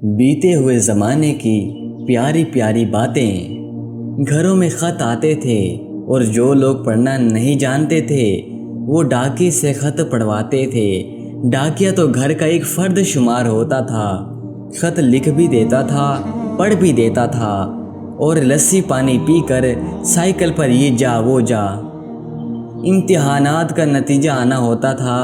بیتے ہوئے زمانے کی پیاری پیاری باتیں۔ گھروں میں خط آتے تھے اور جو لوگ پڑھنا نہیں جانتے تھے وہ ڈاکی سے خط پڑھواتے تھے۔ ڈاکیا تو گھر کا ایک فرد شمار ہوتا تھا، خط لکھ بھی دیتا تھا، پڑھ بھی دیتا تھا، اور لسی پانی پی کر سائیکل پر یہ جا وہ جا۔ امتحانات کا نتیجہ آنا ہوتا تھا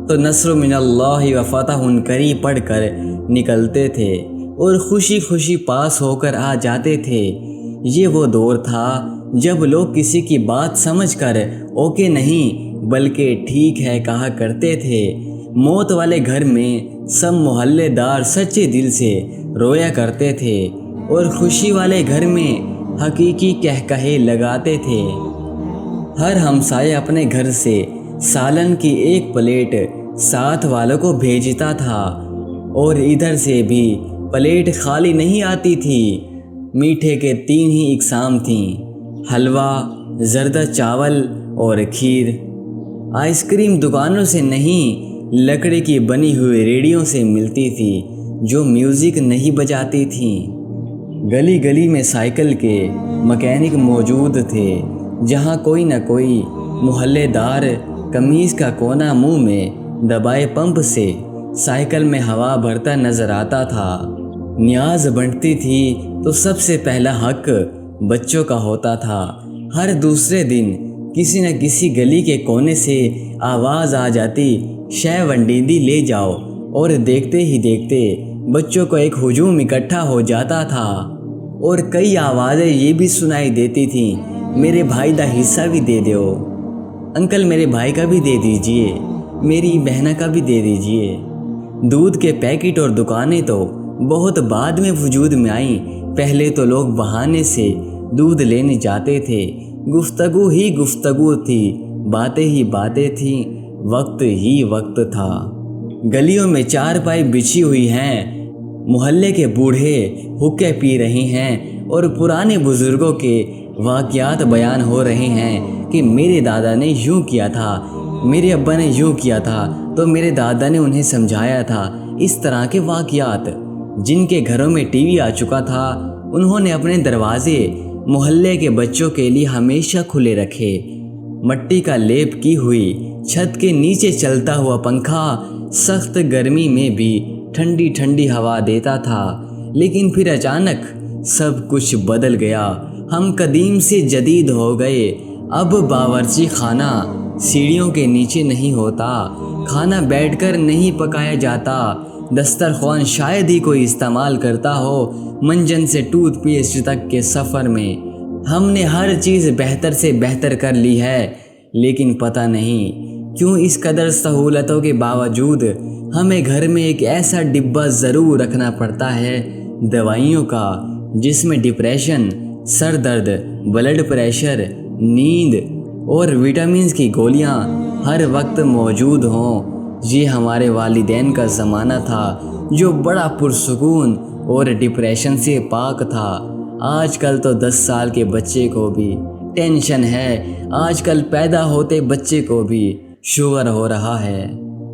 تو نصر من اللہ و فتح قریب پڑھ کر نکلتے تھے اور خوشی خوشی پاس ہو کر آ جاتے تھے۔ یہ وہ دور تھا جب لوگ کسی کی بات سمجھ کر اوکے نہیں بلکہ ٹھیک ہے کہا کرتے تھے۔ موت والے گھر میں سب محلے دار سچے دل سے رویا کرتے تھے اور خوشی والے گھر میں حقیقی کہکہے لگاتے تھے۔ ہر ہمسایہ اپنے گھر سے سالن کی ایک پلیٹ ساتھ والوں کو بھیجتا تھا اور ادھر سے بھی پلیٹ خالی نہیں آتی تھی۔ میٹھے کے 3 ہی اقسام تھیں، حلوہ، زردہ چاول اور کھیر۔ آئس کریم دکانوں سے نہیں، لکڑی کی بنی ہوئی ریڑھیوں سے ملتی تھی جو میوزک نہیں بجاتی تھیں۔ گلی گلی میں سائیکل کے مکینک موجود تھے، جہاں کوئی نہ کوئی محلے دار قمیض کا کونا منہ میں دبائے پمپ سے سائیکل میں ہوا بھرتا نظر آتا تھا۔ نیاز بنتی تھی تو سب سے پہلا حق بچوں کا ہوتا تھا۔ ہر دوسرے دن کسی نہ کسی گلی کے کونے سے آواز آ جاتی، شے ونڈیندی لے جاؤ، اور دیکھتے ہی دیکھتے بچوں کو ایک ہجوم اکٹھا ہو جاتا تھا۔ اور کئی آوازیں یہ بھی سنائی دیتی تھیں، میرے بھائی دا حصہ بھی دے دو، انکل میرے بھائی کا بھی دے دیجئے، میری بہنہ کا بھی دے دیجئے۔ دودھ کے پیکٹ اور دکانیں تو بہت بعد میں وجود میں آئیں، پہلے تو لوگ بہانے سے دودھ لینے جاتے تھے۔ گفتگو ہی گفتگو تھی، باتیں ہی باتیں تھیں، وقت ہی وقت تھا۔ گلیوں میں چارپائی بچھی ہوئی ہیں، محلے کے بوڑھے حقے پی رہے ہیں اور پرانے بزرگوں کے واقعات بیان ہو رہے ہیں کہ میرے دادا نے یوں کیا تھا، میرے ابا نے یوں کیا تھا تو میرے دادا نے انہیں سمجھایا تھا۔ اس طرح کے واقعات۔ جن کے گھروں میں ٹی وی آ چکا تھا انہوں نے اپنے دروازے محلے کے بچوں کے لیے ہمیشہ کھلے رکھے۔ مٹی کا لیپ کی ہوئی چھت کے نیچے چلتا ہوا پنکھا سخت گرمی میں بھی ٹھنڈی ٹھنڈی ہوا دیتا تھا۔ لیکن پھر اچانک سب کچھ بدل گیا، ہم قدیم سے جدید ہو گئے۔ اب باورچی خانہ سیڑھیوں کے نیچے نہیں ہوتا، کھانا بیٹھ کر نہیں پکایا جاتا، دسترخوان شاید ہی کوئی استعمال کرتا ہو، منجن سے ٹوتھ پیسٹ تک کے سفر میں ہم نے ہر چیز بہتر سے بہتر کر لی ہے۔ لیکن پتہ نہیں کیوں اس قدر سہولتوں کے باوجود ہمیں گھر میں ایک ایسا ڈبہ ضرور رکھنا پڑتا ہے دوائیوں کا، جس میں ڈپریشن، سر درد، بلڈ پریشر، نیند اور وٹامنز کی گولیاں ہر وقت موجود ہوں۔ یہ ہمارے والدین کا زمانہ تھا جو بڑا پرسکون اور ڈپریشن سے پاک تھا۔ آج کل تو 10 سال کے بچے کو بھی ٹینشن ہے، آج کل پیدا ہوتے بچے کو بھی شوگر ہو رہا ہے۔